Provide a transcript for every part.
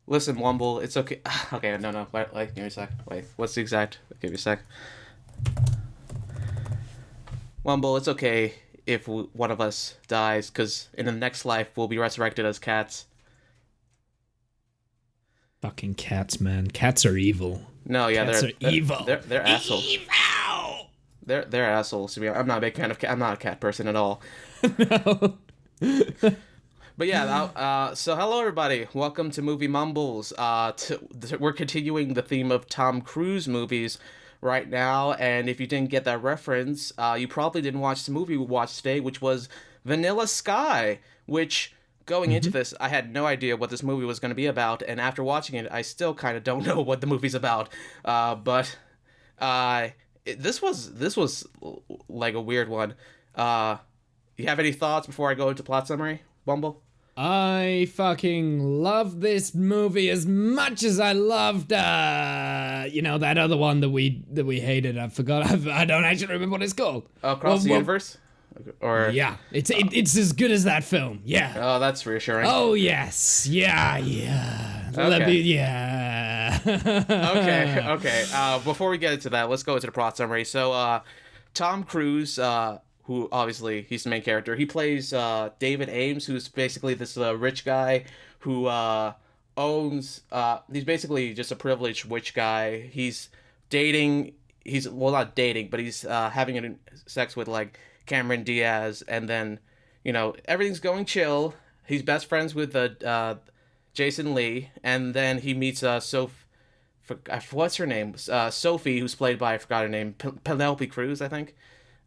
Listen, Womble, it's okay. Okay, no. Wait, give me a sec. Wait, what's the exact? Give me a sec. Womble, it's okay if one of us dies, because in the next life, we'll be resurrected as cats. Fucking cats, man. Cats are evil. No, yeah, Cats are evil. They're assholes. Evil! They're assholes to me. I'm not a big fan of I'm not a cat person at all. No. But yeah, so hello everybody. Welcome to Movie Mumbles. We're continuing the theme of Tom Cruise movies right now, and if you didn't get that reference, you probably didn't watch the movie we watched today, which was Vanilla Sky, which, going into this, I had no idea what this movie was going to be about, and after watching it, I still kind of don't know what the movie's about. This was like a weird one. You have any thoughts before I go into plot summary, Womble? I fucking love this movie as much as I loved, that other one that we hated. I forgot. I don't actually remember what it's called. Across the Universe? Or yeah, it's as good as that film. Yeah. Oh, that's reassuring. Oh yes, yeah. Okay. Yeah. Okay. Before we get into that, let's go into the plot summary. So, Tom Cruise, who obviously he's the main character, he plays David Ames, who's basically this rich guy who owns. He's basically just a privileged rich guy. He's dating. Not dating, but he's having sex with like Cameron Diaz, and then everything's going chill. He's best friends with Jason Lee, and then he meets what's her name? Sophie, who's played by, I forgot her name, Penelope Cruz, I think.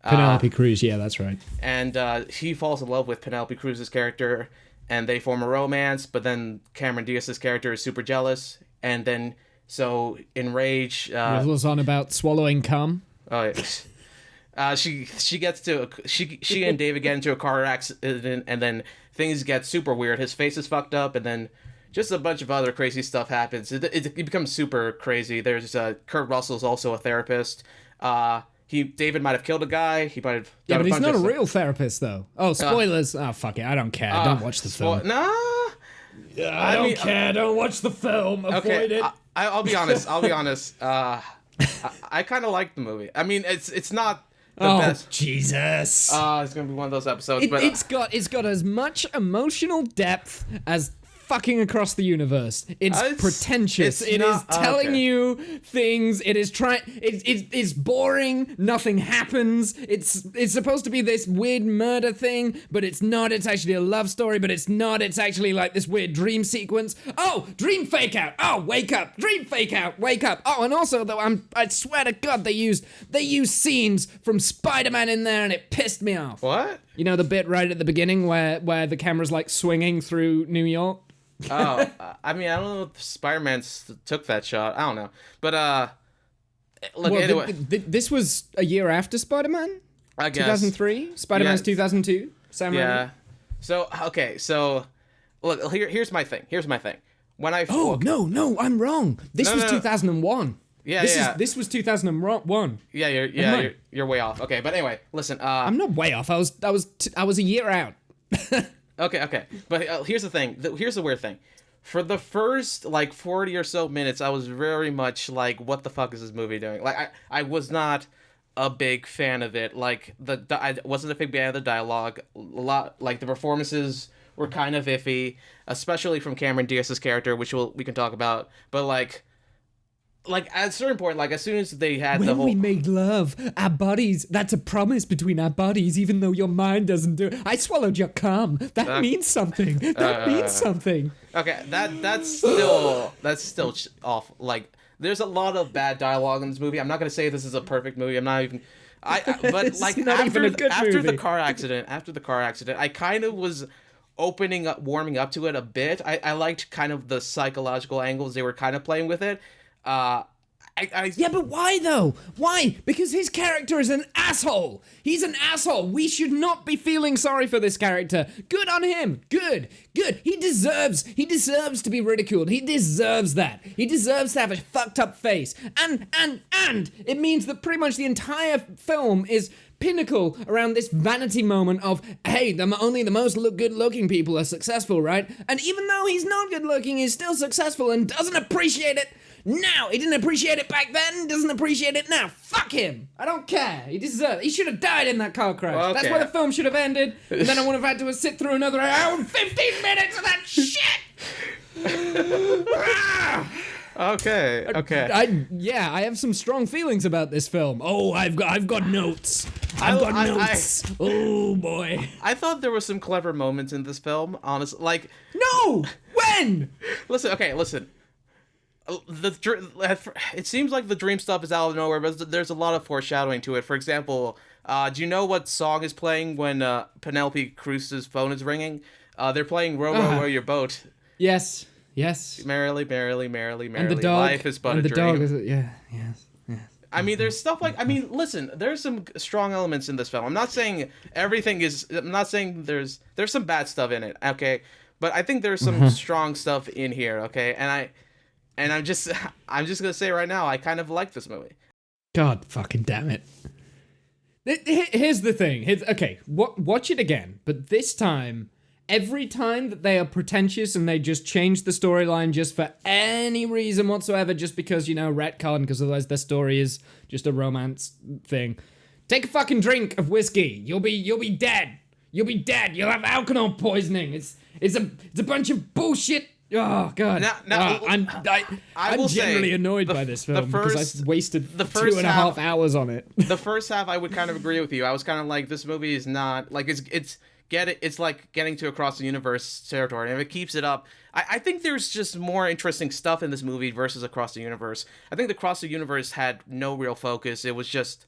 Penelope Cruz, yeah, that's right. And he falls in love with Penelope Cruz's character, and they form a romance, but then Cameron Diaz's character is super jealous, and then, so, enraged... was on about swallowing cum. Oh, yeah. She and David get into a car accident, and then things get super weird. His face is fucked up, and then just a bunch of other crazy stuff happens. It becomes super crazy. There's Kurt Russell's also a therapist. David might have killed a guy. He might have done yeah, but he's not a stuff. real therapist though. Oh, spoilers! Fuck it, I don't care. Don't watch the film. Nah. I don't care. Don't watch the film. Avoid it. I'll be honest. I kind of like the movie. I mean, it's not the best. Jesus! It's gonna be one of those episodes. It's got as much emotional depth as fucking Across the Universe. It's pretentious. It is telling you things. It is it's boring. Nothing happens. It's supposed to be this weird murder thing, but it's not. It's actually a love story, but it's not. It's actually like this weird dream sequence. Oh, dream fake out. Oh, wake up. Dream fake out. Wake up. Oh, and also though, I swear to God, they used scenes from Spider-Man in there, and it pissed me off. What? You know the bit right at the beginning where the camera's like swinging through New York? Oh, I mean, I don't know if Spider-Man took that shot. I don't know. But, look, anyway. This was a year after Spider-Man? I guess. 2003? Spider-Man's 2002? Sam Raimi? Yeah. So, okay, so, look, here's my thing. When I... No, I'm wrong. This was 2001. Yeah, This was 2001. Yeah, you're way off. Okay, but anyway, listen, I'm not way off. I was a year out. Okay. But here's the thing. Here's the weird thing. For the first, 40 or so minutes, I was very much like, what the fuck is this movie doing? Like, I was not a big fan of it. Like, I wasn't a big fan of the dialogue. A lot, the performances were kind of iffy, especially from Cameron Diaz's character, which we can talk about. But, at a certain point, as soon as they had when we made love, our bodies, that's a promise between our bodies, even though your mind doesn't do it. I swallowed your cum. That means something. That means something. Okay, that's still off. There's a lot of bad dialogue in this movie. I'm not going to say this is a perfect movie. I'm not even... It's not even a good after movie. the car accident, I kind of was warming up to it a bit. I liked kind of the psychological angles they were kind of playing with it. I Yeah, but why though? Why? Because his character is an asshole. He's an asshole. We should not be feeling sorry for this character. Good on him. Good. He deserves to be ridiculed. He deserves that. He deserves to have a fucked up face. And it means that pretty much the entire film is pinnacle around this vanity moment of, hey, only the most good looking people are successful, right? And even though he's not good looking, he's still successful and doesn't appreciate it now. He didn't appreciate it back then, doesn't appreciate it now. Fuck him. I don't care. He should have died in that car crash. Okay. That's where the film should have ended. And then I wouldn't have had to sit through another hour and 15 minutes of that shit. Okay. I have some strong feelings about this film. Oh, I've got notes. I've got notes. Oh boy. I thought there were some clever moments in this film, honestly. Like, no! When? Listen. It seems like the dream stuff is out of nowhere, but there's a lot of foreshadowing to it. For example, do you know what song is playing when Penelope Cruz's phone is ringing? They're playing Row, Row, Row Your Boat. Yes. Merrily, merrily, merrily, merrily. And the dog, life is but a dream. And the dog is, yes. I mean, there's stuff like, listen, there's some strong elements in this film. I'm not saying there's some bad stuff in it, okay? But I think there's some strong stuff in here, okay? And I'm just gonna say right now, I kind of like this movie. God fucking damn it. Here's the thing. Watch it again, but this time, every time that they are pretentious and they just change the storyline just for any reason whatsoever, just because, retcon, because otherwise their story is just a romance thing. Take a fucking drink of whiskey. You'll be dead. You'll be dead. You'll have alcohol poisoning. It's a bunch of bullshit. Oh god. I'm generally annoyed by this film because I wasted the 2.5 hours on it. The first half I would kind of agree with you. I was kind of like, this movie is not like it's like getting to Across the Universe territory, and if it keeps it up, I think there's just more interesting stuff in this movie versus Across the Universe. I think the Across the Universe had no real focus. It was just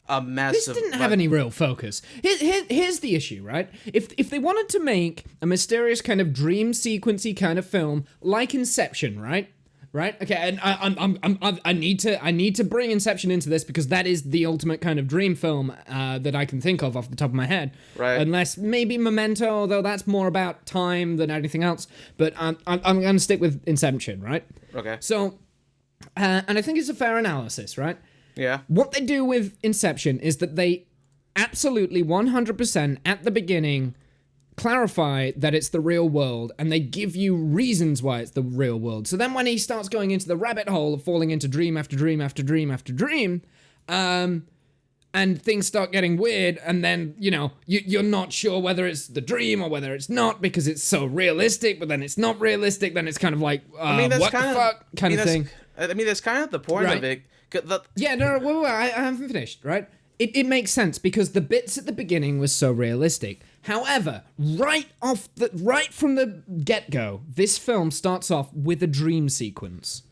a mess. This didn't have any real focus. Here's the issue, right? If they wanted to make a mysterious kind of dream sequency kind of film like Inception, right? Okay, and I need to bring Inception into this because that is the ultimate kind of dream film that I can think of off the top of my head. Right. Unless maybe Memento, although that's more about time than anything else. But I'm going to stick with Inception, right? Okay. So, and I think it's a fair analysis, right? Yeah. What they do with Inception is that they absolutely 100% at the beginning clarify that it's the real world, and they give you reasons why it's the real world. So then when he starts going into the rabbit hole of falling into dream after dream after dream after dream, and things start getting weird, and then, you're not sure whether it's the dream or whether it's not because it's so realistic, but then it's not realistic, then it's kind of like, what the fuck kind of thing. I mean, that's kind of the point of it. Yeah, no, I haven't finished, right? It makes sense because the bits at the beginning was so realistic. However, right from the get-go, this film starts off with a dream sequence.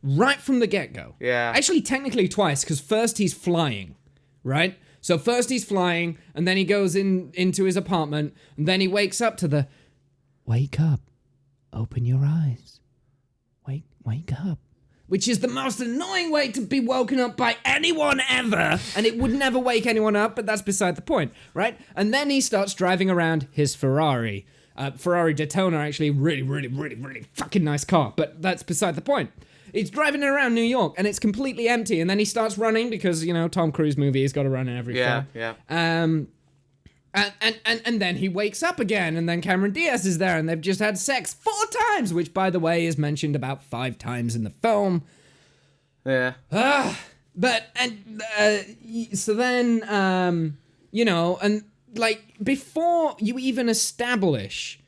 Right from the get-go. Yeah. Actually, technically twice, because first he's flying, right? So first he's flying, and then he goes into his apartment, and then he wakes up to the, wake up, open your eyes, wake up. Which is the most annoying way to be woken up by anyone ever. And it would never wake anyone up, but that's beside the point, right? And then he starts driving around his Ferrari. Ferrari Daytona, actually, really, really, really, really fucking nice car. But that's beside the point. He's driving around New York, and it's completely empty. And then he starts running because, Tom Cruise movie, he's got to run in every film. Yeah. And then he wakes up again, and then Cameron Diaz is there, and they've just had sex 4 times, which, by the way, is mentioned about 5 times in the film. Yeah. So then, and like before you even establish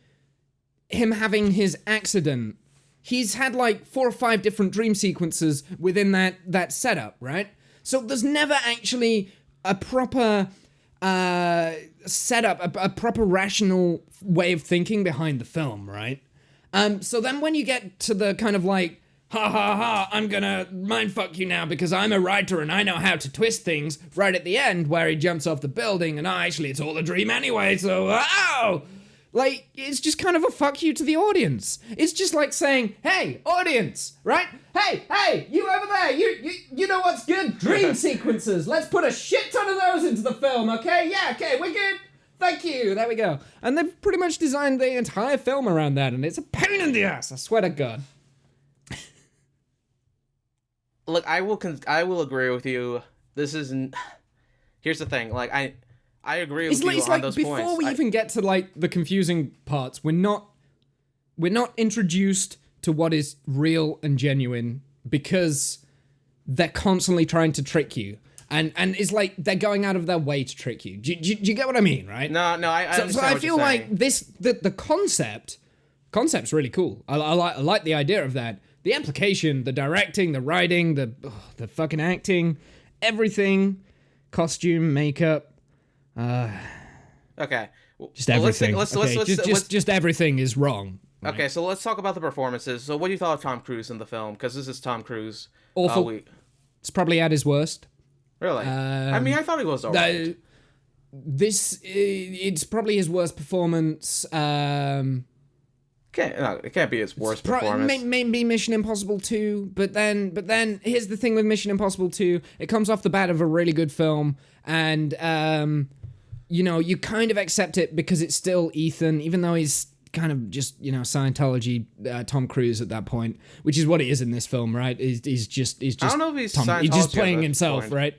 him having his accident, he's had like 4 or 5 different dream sequences within that setup, right? So there's never actually a proper setup, a proper rational way of thinking behind the film, right? So then when you get to the kind of like, ha ha ha, I'm gonna mindfuck you now because I'm a writer and I know how to twist things, right at the end where he jumps off the building and actually it's all a dream anyway, so Like, it's just kind of a fuck you to the audience. It's just like saying, hey, audience, right? Hey, you over there, you know what's good? Dream sequences. Let's put a shit ton of those into the film, okay? Yeah, okay, we're good. Thank you. There we go. And they've pretty much designed the entire film around that, and it's a pain in the ass, I swear to God. Look, I will agree with you. This isn't... Here's the thing, like, I agree with you on those points. Before we even get to, like, the confusing parts, we're not introduced to what is real and genuine because they're constantly trying to trick you. And it's like they're going out of their way to trick you. Do you get what I mean, right? No, I understand so I feel like the concept's really cool. I like the idea of that. The application, the directing, the writing, the fucking acting, everything, costume, makeup. Okay. Just everything. Just everything is wrong. Right? Okay, so let's talk about the performances. So what do you thought of Tom Cruise in the film? Because this is Tom Cruise. Awful. It's probably at his worst. Really? I mean, I thought he was alright. It's probably his worst performance. It can't be his worst performance. Maybe Mission Impossible 2, but then here's the thing with Mission Impossible 2. It comes off the bat of a really good film, and you kind of accept it because it's still Ethan, even though he's kind of just, Scientology Tom Cruise at that point, which is what he is in this film, right? He's just I don't know if he's Tom, he's just playing himself, point. right?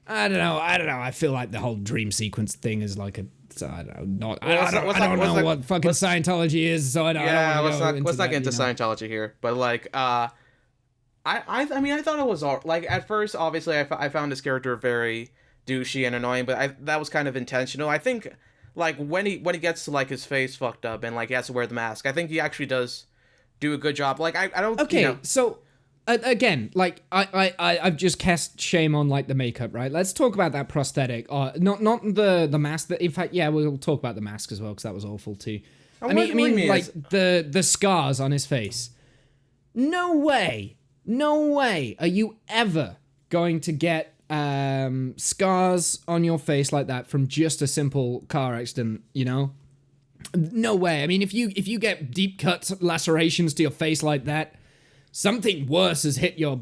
I don't know. I feel like the whole dream sequence thing is like a... I don't know what fucking Scientology is, so I don't. Yeah, let's not get into Scientology here. But like, I mean, I thought it was all like at first. Obviously, I found his character very douchey and annoying, but that was kind of intentional. I think like when he gets to like his face fucked up and like he has to wear the mask, I think he actually does do a good job. Like I don't. Okay, so. Again, like I've just cast shame on like the makeup, right? Let's talk about that prosthetic, not the mask. That in fact, yeah, we'll talk about the mask as well because that was awful too. I mean, like the scars on his face. No way are you ever going to get scars on your face like that from just a simple car accident. No way. I mean, if you get deep cuts, lacerations to your face like that. Something worse has hit your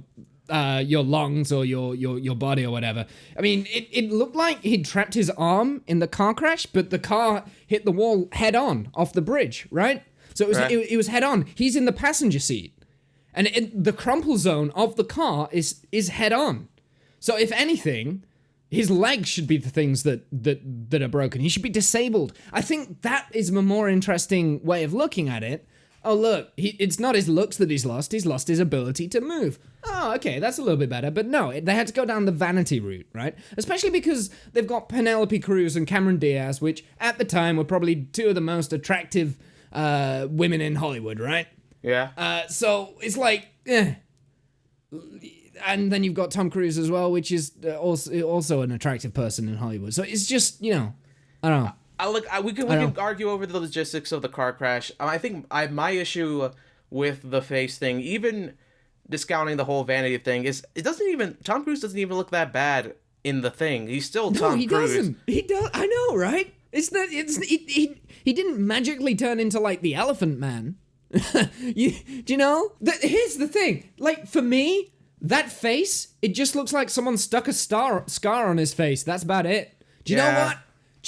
lungs or your body or whatever. I mean, it looked like he'd trapped his arm in the car crash, but the car hit the wall head on off the bridge, right? So it was head on. He's in the passenger seat, and the crumple zone of the car is head on. So if anything, his legs should be the things that are broken. He should be disabled. I think that is a more interesting way of looking at it. Oh, look, it's not his looks that he's lost his ability to move. Oh, okay, that's a little bit better. But no, they had to go down the vanity route, right? Especially because they've got Penelope Cruz and Cameron Diaz, which at the time were probably two of the most attractive women in Hollywood, right? Yeah. So it's like, And then you've got Tom Cruise as well, which is also an attractive person in Hollywood. So it's just, I don't know. We can argue over the logistics of the car crash. I think my issue with the face thing, even discounting the whole vanity thing, is Tom Cruise doesn't even look that bad in the thing. He's still Tom Cruise. No, he doesn't. He does. I know, right? He didn't magically turn into like the Elephant Man. Here's the thing. Like for me, that face, it just looks like someone stuck a scar on his face. That's about it. Do you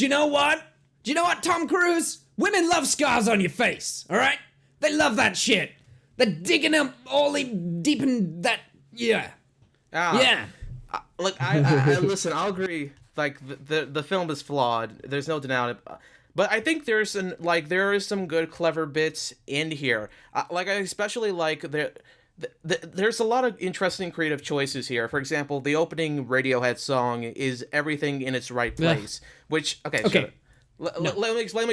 know what, Tom Cruise? Women love scars on your face, all right? They love that shit. They're digging up all deep in that, yeah. Yeah. Look, I listen, I'll agree. Like, the film is flawed. There's no denying it. But I think there is some good, clever bits in here. I especially like there's a lot of interesting creative choices here. For example, the opening Radiohead song is Everything in Its Right Place, which, okay. Let me explain.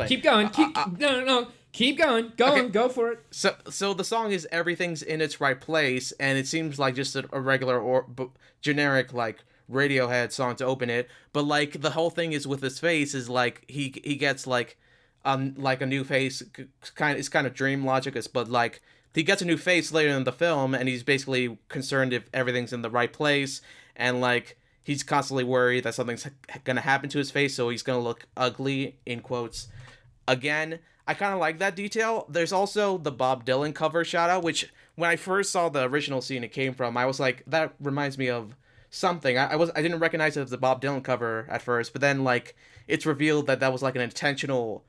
Keep going. No. Keep going. Go for it. So the song is Everything's in Its Right Place, and it seems like just a regular or generic like Radiohead song to open it. But like the whole thing is with his face is like he gets like a new face. It's kind of dream logic, but like he gets a new face later in the film, and he's basically concerned if everything's in the right place, and like. He's constantly worried that something's gonna happen to his face, so he's gonna look ugly, in quotes. again, I kind of like that detail. There's also the Bob Dylan cover shout out, which when I first saw the original scene it came from, I was like, that reminds me of something. I didn't recognize it as the Bob Dylan cover at first, but then like it's revealed that was like an intentional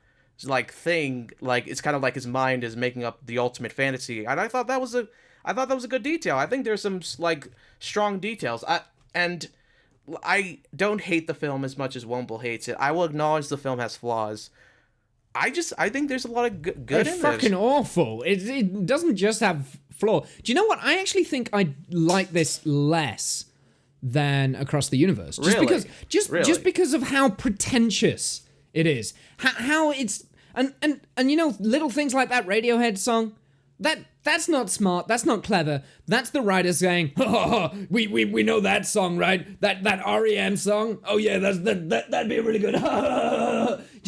like thing. Like it's kind of like his mind is making up the ultimate fantasy, and I thought that was a good detail. I think there's some like strong details. I don't hate the film as much as Womble hates it. I will acknowledge the film has flaws. I think there's a lot of good in this. It's fucking awful. It doesn't just have flaw. Do you know what? I actually think I like this less than Across the Universe. Just because of how pretentious it is. How it's and you know, little things like that Radiohead song. That's not smart. That's not clever. That's the writers saying, oh, we know that song, right? That REM song. Oh yeah, that'd be really good.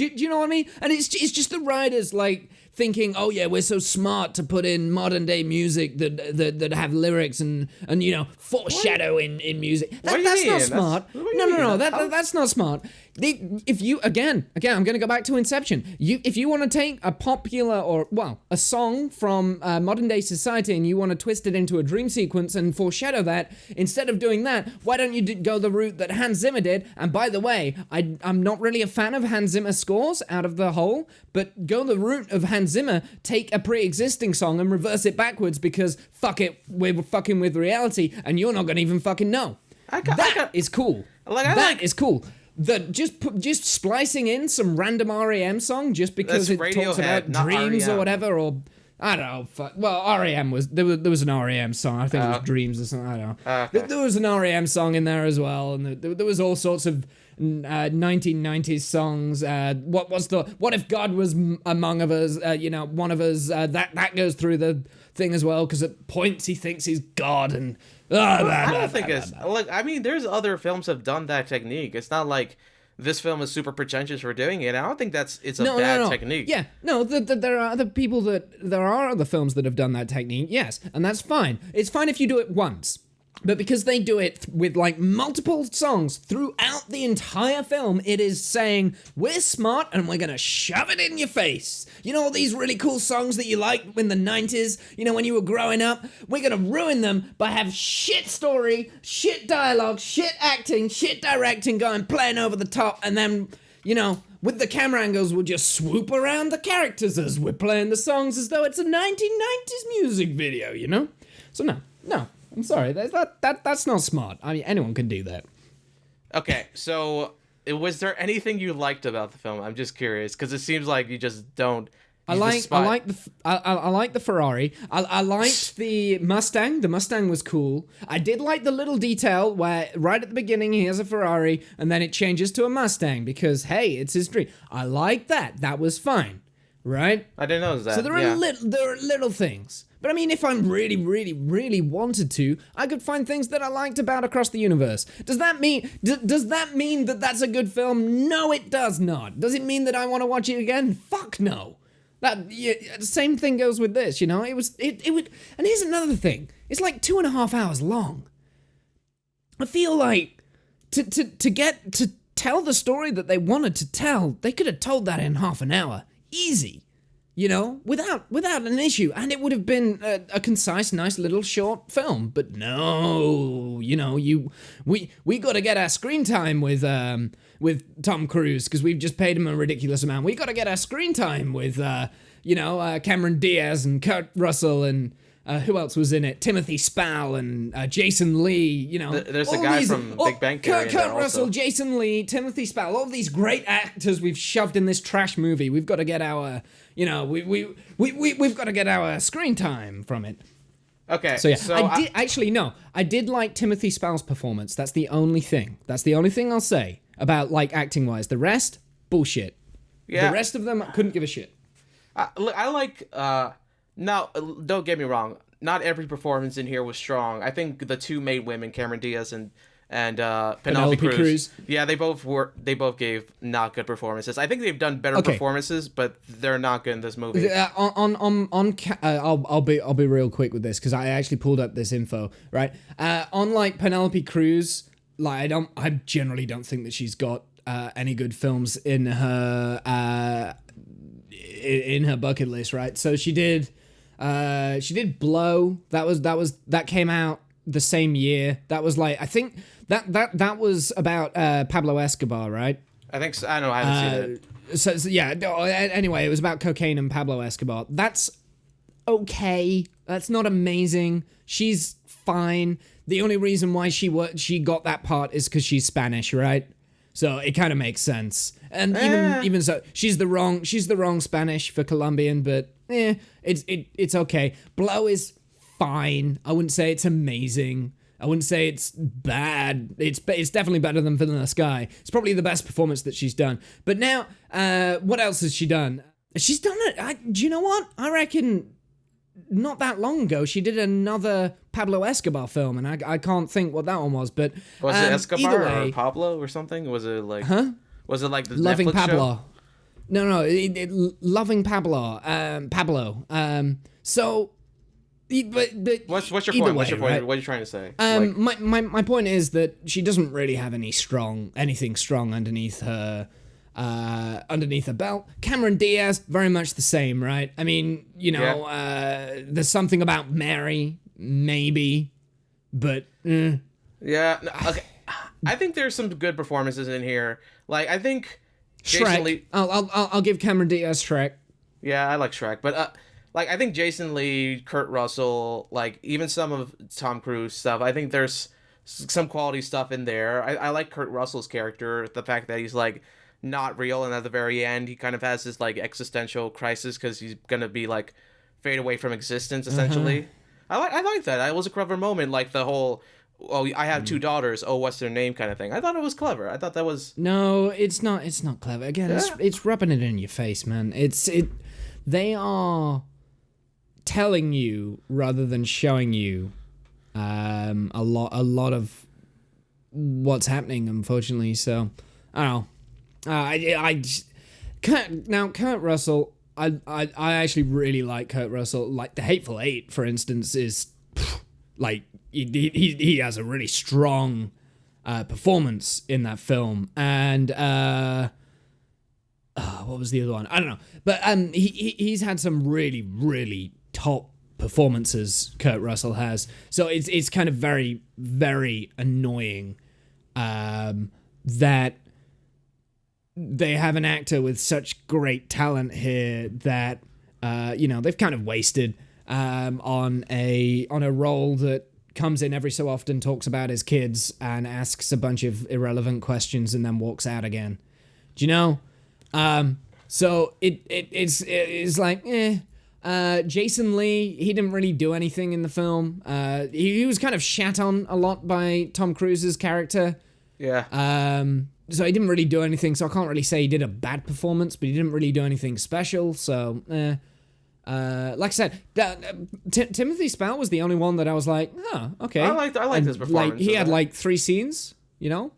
do you know what I mean? And it's just the writers like thinking, oh yeah, we're so smart to put in modern day music that have lyrics and you know foreshadow in music. That's not smart. No. That's not smart. If you again, I'm going to go back to Inception. If you want to take a popular a song from modern day society and you want to twist it into a dream sequence and foreshadow that, instead of doing that, why don't you go the route that Hans Zimmer did? And by the way, I'm not really a fan of Hans Zimmer scores out of the whole, but go the route of Hans Zimmer, take a pre-existing song and reverse it backwards because fuck it, we're fucking with reality and you're not going to even fucking know. That is cool. That is cool. Just splicing in some random REM song just because it talks about dreams or whatever, or I don't know. Well, REM was there was an REM song. I think it was Dreams or something. I don't know. There was an REM song in there as well, and there was all sorts of 1990s songs. What if God was among of us? You know, one of us. That goes through the thing as well because at points he thinks he's God and. I don't think it's like. I mean, there's other films have done that technique. It's not like this film is super pretentious for doing it. I don't think it's a bad technique. Yeah, no. There are other people there are other films that have done that technique. Yes, and that's fine. It's fine if you do it once. But because they do it with like multiple songs throughout the entire film, it is saying, we're smart and we're gonna shove it in your face. You know all these really cool songs that you liked in the 90s, you know, when you were growing up? We're gonna ruin them by have shit story, shit dialogue, shit acting, shit directing playing over the top, and then, you know, with the camera angles, we'll just swoop around the characters as we're playing the songs as though it's a 1990s music video, you know? So no. I'm sorry, that's not smart. I mean, anyone can do that. Okay, so was there anything you liked about the film? I'm just curious because it seems like you just don't. I like the Ferrari. I liked the Mustang. The Mustang was cool. I did like the little detail where right at the beginning he has a Ferrari and then it changes to a Mustang because hey, it's his dream. I like that. That was fine, right? I didn't know that. So there are little things. But I mean, if I really, really, really wanted to, I could find things that I liked about Across the Universe. Does that mean that that's a good film? No, it does not. Does it mean that I want to watch it again? Fuck no. Same thing goes with this, you know? It would. And here's another thing. It's like 2.5 hours long. I feel like to tell the story that they wanted to tell, they could have told that in half an hour. Easy. You know, without an issue, and it would have been a concise, nice little short film. But no, you know, we got to get our screen time with Tom Cruise because we've just paid him a ridiculous amount. We got to get our screen time with Cameron Diaz and Kurt Russell and who else was in it? Timothy Spall and Jason Lee. You know, there's a guy from Big Bang Theory. Kurt Russell, Jason Lee, Timothy Spall. All these great actors we've shoved in this trash movie. We've got to get our. You know, we've got to get our screen time from it. Okay. So yeah, I did like Timothy Spall's performance. That's the only thing. That's the only thing I'll say about like acting wise. The rest, bullshit. Yeah. The rest of them couldn't give a shit. I like. Now, don't get me wrong. Not every performance in here was strong. I think the two main women, Cameron Diaz and Penelope Cruz. Yeah, they both gave not good performances. I think they've done better performances, but they're not good in this movie. I'll be real quick with this because I actually pulled up this info. Right, on like Penelope Cruz, like I generally don't think that she's got any good films in her in her bucket list, right? So she did Blow. That came out the same year. That was like, I think that was about Pablo Escobar, right? I think so. I don't know. I haven't seen it. So yeah. Anyway, it was about cocaine and Pablo Escobar. That's okay. That's not amazing. She's fine. The only reason why she got that part is because she's Spanish, right? So it kind of makes sense. And even so, she's the wrong Spanish for Colombian, but it's okay. Blow is fine. I wouldn't say it's amazing. I wouldn't say it's bad. It's definitely better than Vanilla Sky. It's probably the best performance that she's done. But now, what else has she done? She's done it. Do you know what? I reckon not that long ago, she did another Pablo Escobar film, and I can't think what that one was. But was it Escobar or Pablo or something? Was it like? Huh? Was it like the Loving Netflix Pablo? Show? No, Loving Pablo. Pablo. So. But what's your point? Way, what's your point? right? What are you trying to say? My point is that she doesn't really have anything strong underneath her belt. Cameron Diaz, very much the same, right? I mean, there's something about Mary, maybe, but yeah. No, okay, I think there's some good performances in here. Like I think Shrek. Lee, I'll give Cameron Diaz Shrek. Yeah, I like Shrek, but like I think Jason Lee, Kurt Russell, like even some of Tom Cruise stuff. I think there's some quality stuff in there. I like Kurt Russell's character, the fact that he's like not real, and at the very end he kind of has this like existential crisis because he's gonna be like fade away from existence essentially. I like that. It was a clever moment, like the whole I have two daughters, what's their name kind of thing. I thought it was clever. I thought that was No, it's not clever. Again, it's rubbing it in your face, man. They are telling you rather than showing you a lot of what's happening, unfortunately. So I don't know. Kurt Russell, I actually really like Kurt Russell. Like The Hateful Eight, for instance, is like he has a really strong performance in that film. And what was the other one? I don't know. But he's had some really, really top performances, Kurt Russell has. So it's kind of very, very annoying that they have an actor with such great talent here that they've kind of wasted on a role that comes in every so often, talks about his kids and asks a bunch of irrelevant questions and then walks out again. Do you know? So it's like Jason Lee, he didn't really do anything in the film. He was kind of shat on a lot by Tom Cruise's character. Yeah. So he didn't really do anything, so I can't really say he did a bad performance, but he didn't really do anything special, so like I said, Timothy Spall was the only one that I was like, okay. I liked his performance. Like, he had like 3 scenes, you know?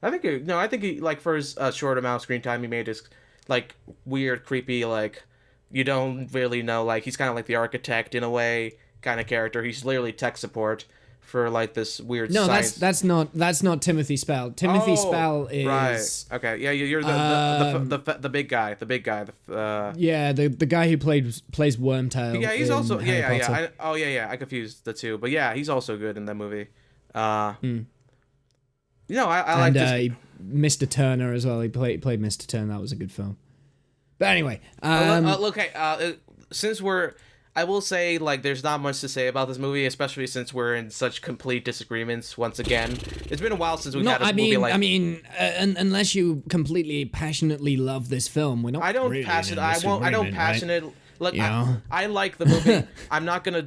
I think he like for his short amount of screen time, he made his like weird, creepy, like you don't really know, like he's kind of like the architect in a way kind of character. He's literally tech support for like this weird. No, science. that's not Timothy Spall. Timothy Spall is right. Okay, yeah, you're the big guy. Yeah, the guy who plays Wormtail. Yeah, he's also Harry Potter. I confused the two, but yeah, he's also good in that movie. I like this. Mr. Turner as well. He played Mr. Turner. That was a good film. But anyway, since I will say, like, there's not much to say about this movie, especially since we're in such complete disagreements once again. It's been a while since we've had a movie like... unless you completely passionately love this film, we're not I don't really passionate... Right? Look, I like the movie. I'm not gonna...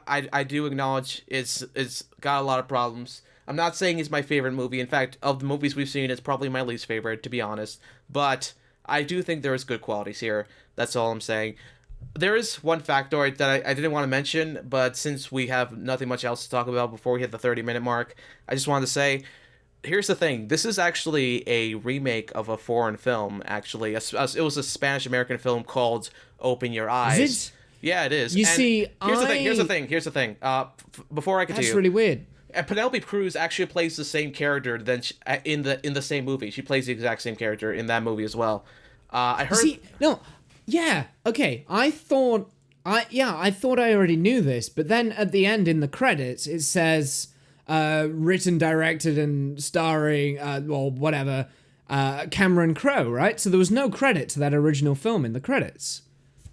I do acknowledge it's got a lot of problems. I'm not saying it's my favorite movie. In fact, of the movies we've seen, it's probably my least favorite, to be honest. But I do think there is good qualities here. That's all I'm saying. There is one factoid that I didn't want to mention, but since we have nothing much else to talk about before we hit the 30-minute mark, I just wanted to say, here's the thing. This is actually a remake of a foreign film, actually. It was a Spanish-American film called Open Your Eyes. Is it? Yeah, it is. You see, Here's the thing. Before I continue... That's really weird. Penelope Cruz actually plays the same character in the same movie. She plays the exact same character in that movie as well. I heard. See, no, yeah, okay. I thought I already knew this, but then at the end in the credits it says written, directed, and starring, Cameron Crowe, right? So there was no credit to that original film in the credits,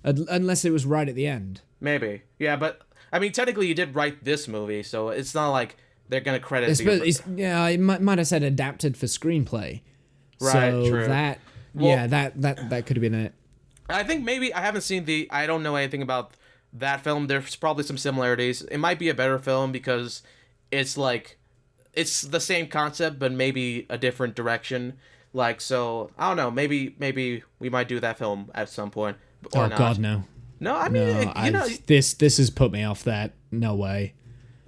unless it was right at the end. Maybe, yeah, but I mean, technically, you did write this movie, so it's not like they're gonna credit you. Yeah, I might have said adapted for screenplay. Right, so true. That could have been it. I think maybe I haven't seen I don't know anything about that film. There's probably some similarities. It might be a better film because it's the same concept, but maybe a different direction. So I don't know. Maybe we might do that film at some point. Or not. God, no. No, I mean, this has put me off that. No way.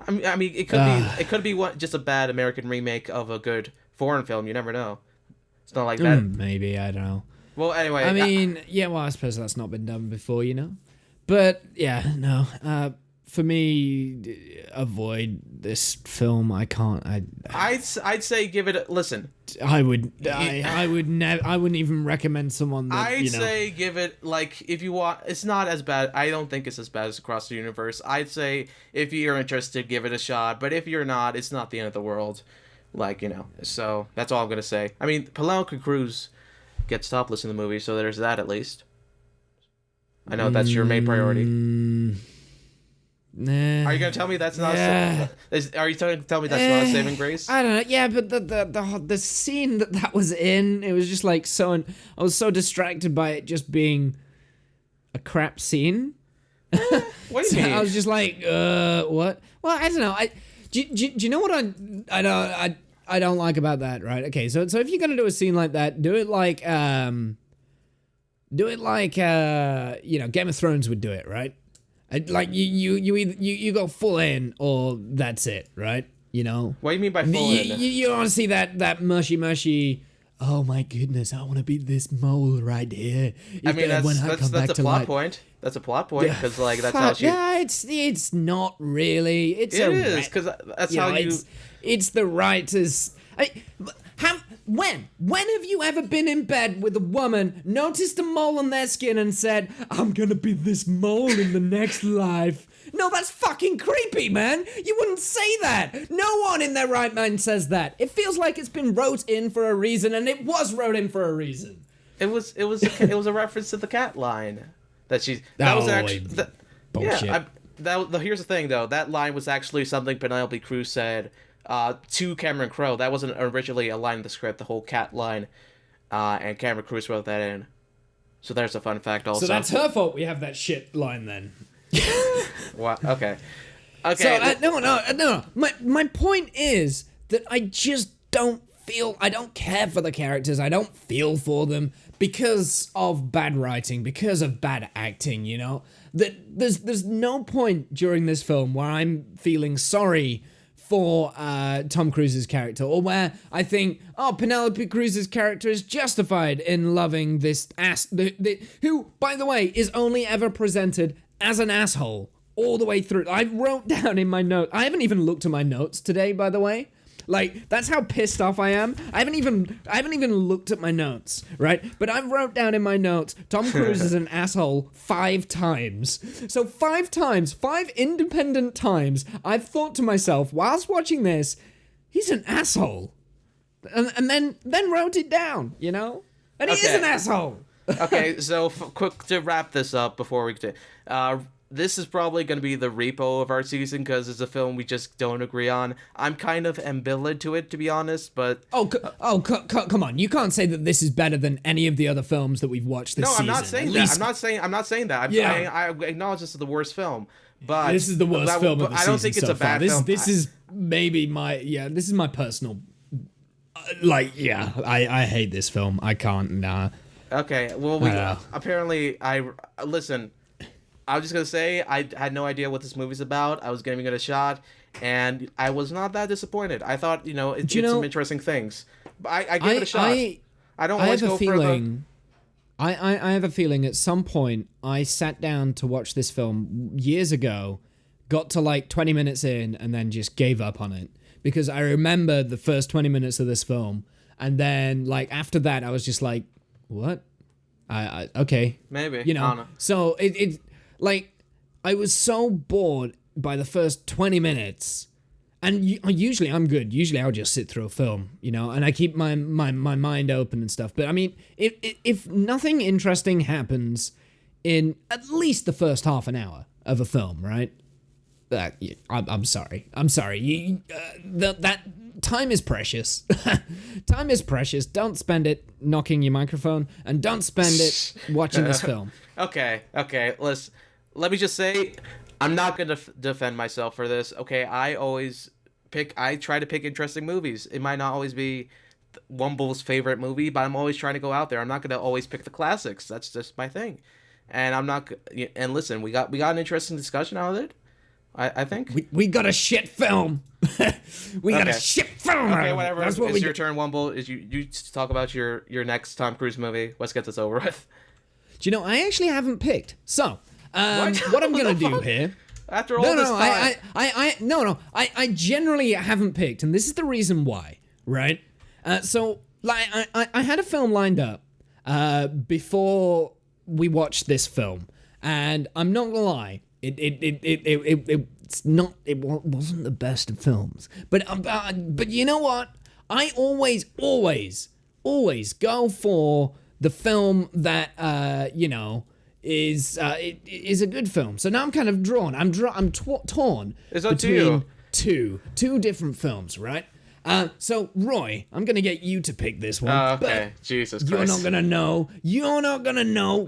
I mean, it could be just a bad American remake of a good foreign film. You never know. It's not like that. Maybe, I don't know. Well, anyway. I mean, I suppose that's not been done before, But yeah, no. For me, avoid this film. I can't. I'd say give it. Listen. I wouldn't even recommend someone. I'd say give it if you want. It's not as bad. I don't think it's as bad as Across the Universe. I'd say if you're interested, give it a shot. But if you're not, it's not the end of the world. So that's all I'm gonna say. I mean, Penelope Cruz gets topless in the movie, so there's that at least. I know that's your main priority. Nah. Are you gonna tell me that's not? Are you trying to tell me that's not a saving grace? I don't know. Yeah, but the scene that was in, it was just so. I was so distracted by it just being a crap scene. What do you mean? I was just like, what? Well, I don't know. Do you know what I don't like about that? Right? Okay, so if you're gonna do a scene like that, do it like Game of Thrones would do it, right? Like you go full in or that's it, right? What do you mean by full in? You want to see that mushy. Oh my goodness, I want to be this mole right here. I mean, that's a plot point. That's a plot point because that's how she. Yeah, it's not really. It is because that's how you. It's the writers. When have you ever been in bed with a woman, noticed a mole on their skin, and said, "I'm gonna be this mole in the next life"? No, that's fucking creepy, man. You wouldn't say that. No one in their right mind says that. It feels like it's been wrote in for a reason, and it was wrote in for a reason. It was a reference to the cat line that was actually bullshit. Yeah, here's the thing though. That line was actually something Penelope Cruz said to Cameron Crowe. That wasn't originally a line in the script. The whole cat line, and Cameron Crowe wrote that in. So there's a fun fact also. So that's her fault. We have that shit line then. What? Okay. So no. My point is that I just don't care for the characters. I don't feel for them because of bad writing, because of bad acting. That there's no point during this film where I'm feeling sorry for Tom Cruise's character, or where I think, Penelope Cruz's character is justified in loving this ass, who, by the way, is only ever presented as an asshole all the way through. I wrote down in my notes. I haven't even looked at my notes today, by the way. That's how pissed off I am. I haven't even looked at my notes, right? But I wrote down in my notes, Tom Cruise is an asshole 5 times. So 5 times, 5 independent times, I've thought to myself, whilst watching this, he's an asshole. And then wrote it down, And he is an asshole. Okay, so quick to wrap this up before we get this is probably going to be the repo of our season because it's a film we just don't agree on. I'm kind of ambivalent to it, to be honest, but... Come on. You can't say that this is better than any of the other films that we've watched this season. No, I'm not saying that. I'm not saying that. I acknowledge this is the worst film, but... This is the worst film of the season. I don't think it's a bad film. This is maybe this is my personal... I hate this film. I can't, nah. Okay, well, apparently, listen... I was just going to say, I had no idea what this movie's about. I was giving it a shot, and I was not that disappointed. I thought, it did some interesting things. But I give it a shot. I don't always go further. I have a feeling at some point, I sat down to watch this film years ago, got to 20 minutes in, and then just gave up on it. Because I remember the first 20 minutes of this film, and then, after that, I was just like, what? Okay. Maybe. You know. I don't know. So it like I was so bored by the first 20 minutes. And usually I'm good. Usually I'll just sit through a film, you know, and I keep my mind open and stuff. But I mean, if nothing interesting happens in at least the first half an hour of a film, right? I'm sorry. That time is precious. Time is precious. Don't spend it knocking your microphone, and don't spend it watching this film. Okay. Let me just say, I'm not gonna defend myself for this. Okay, I try to pick interesting movies. It might not always be Womble's favorite movie, but I'm always trying to go out there. I'm not gonna always pick the classics. That's just my thing. And I'm not. And listen, we got an interesting discussion out of it. I think we got a shit film. We got a shit film. Okay, whatever. That's what it's your turn, Womble. Is you talk about your next Tom Cruise movie? Let's get this over with. Do you know, I actually haven't picked. So, what I'm gonna do here? After all this time. I generally haven't picked, and this is the reason why, right? So, like, I had a film lined up before we watched this film, and I'm not gonna lie, it wasn't the best of films, but you know what? I always go for the film that is a good film. So now I'm kind of drawn. I'm torn between two different films, right? So Roy, I'm gonna get you to pick this one. Okay, Jesus Christ. You're not gonna know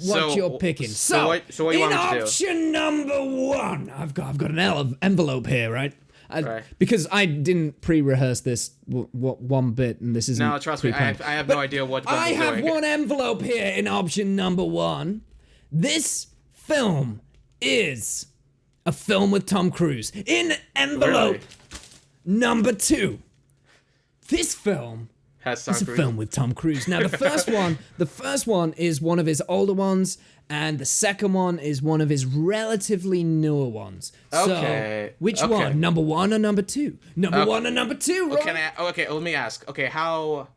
what you're picking. So what you in want me to do? option number one, I've got an envelope here, right? Right. Because I didn't pre-rehearse this one bit, and this isn't. No, trust me, I have no idea what. I have one envelope here in option number one. This film is a film with Tom Cruise. In envelope number two, this film has Tom is a Cruise. film with Tom Cruise. Now, the first one is one of his older ones, and the second one is one of his relatively newer ones. Okay. So, which one? Number one or number two? Number one or number two, Roy? Let me ask. Okay, how...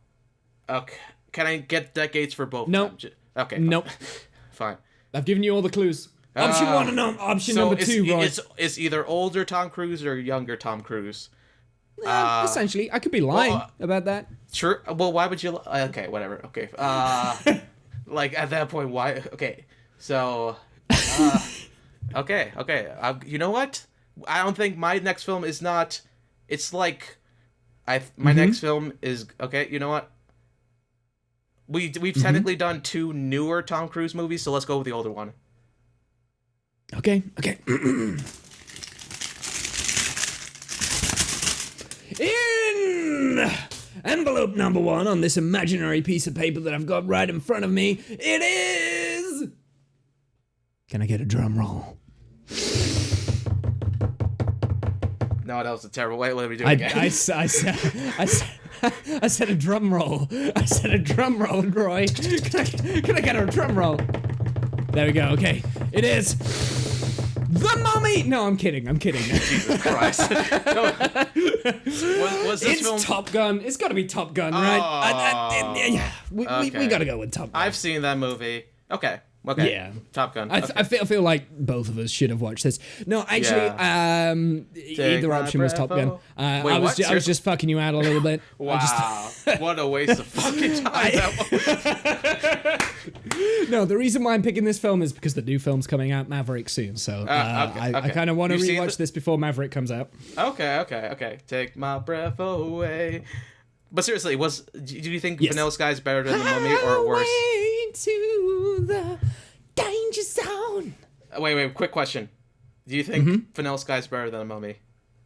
Okay, can I get decades for both? Nope. Okay. Nope. Fine. I've given you all the clues. Option one and option number two, Roy. It's either older Tom Cruise or younger Tom Cruise. Essentially, I could be lying about that. Sure. Well, why would you... Okay, whatever. Okay. Like, at that point, why... Okay. So... okay. You know what? I don't think my next film is not... It's like... My next film is... Okay, you know what? We've technically done two newer Tom Cruise movies, so let's go with the older one. Okay. In envelope number one on this imaginary piece of paper that I've got right in front of me, it is... Can I get a drum roll? No, that was a terrible way. Let me do it again. I said a drum roll. I said a drum roll, Roy. Can I get a drum roll? There we go. Okay. It is... The Mummy! No, I'm kidding. Jesus Christ. No. Was this film... Top Gun. It's got to be Top Gun, right? We got to go with Top Gun. I've seen that movie. Okay. Yeah. Top Gun. I feel like both of us should have watched this. No, actually, either option was Top Gun. I was just fucking you out a little bit. Wow. What a waste of fucking time that was. No, the reason why I'm picking this film is because the new film's coming out, Maverick, soon. So I kind of want to rewatch this before Maverick comes out. Okay. Take my breath away. But seriously, do you think Vanilla Sky's better than The Mummy or worse? To the danger zone. Wait, quick question. Do you think Vanilla Sky's better than The Mummy?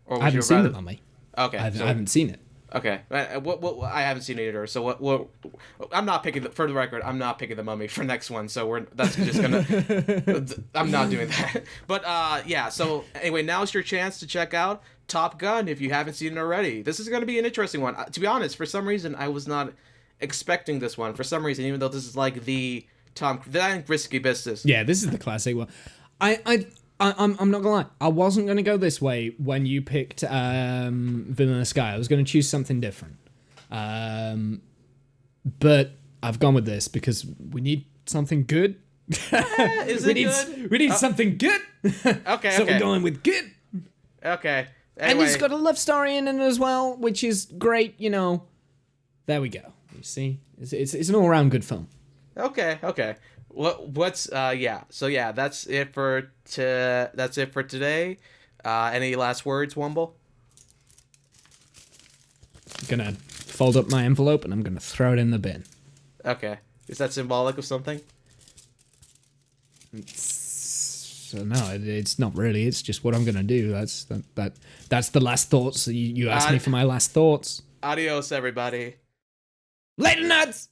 Or I haven't seen The Mummy. Okay. I haven't seen it. Okay. I haven't seen it either. So what I'm not picking for the record, I'm not picking The Mummy for next one. So that's just gonna I'm not doing that. But so anyway, now's your chance to check out Top Gun if you haven't seen it already. This is going to be an interesting one. To be honest, for some reason I was not expecting this one. For some reason, even though this is like the risky business. Yeah, this is the classic one. I'm not gonna lie. I wasn't gonna go this way when you picked Vanilla Sky. I was gonna choose something different. But I've gone with this because we need something good. We need something good. Okay. So we're going with good. Okay. And it's got a love story in it as well, which is great. You know, there we go. You see, it's an all-around good film. Okay. What's yeah. So yeah, that's it for today. Any last words, Womble? I'm gonna fold up my envelope and I'm gonna throw it in the bin. Okay. Is that symbolic of something? So no, it's not really. It's just what I'm gonna do. That's the last thoughts. You asked me for my last thoughts. Adios, everybody. Later, nuts.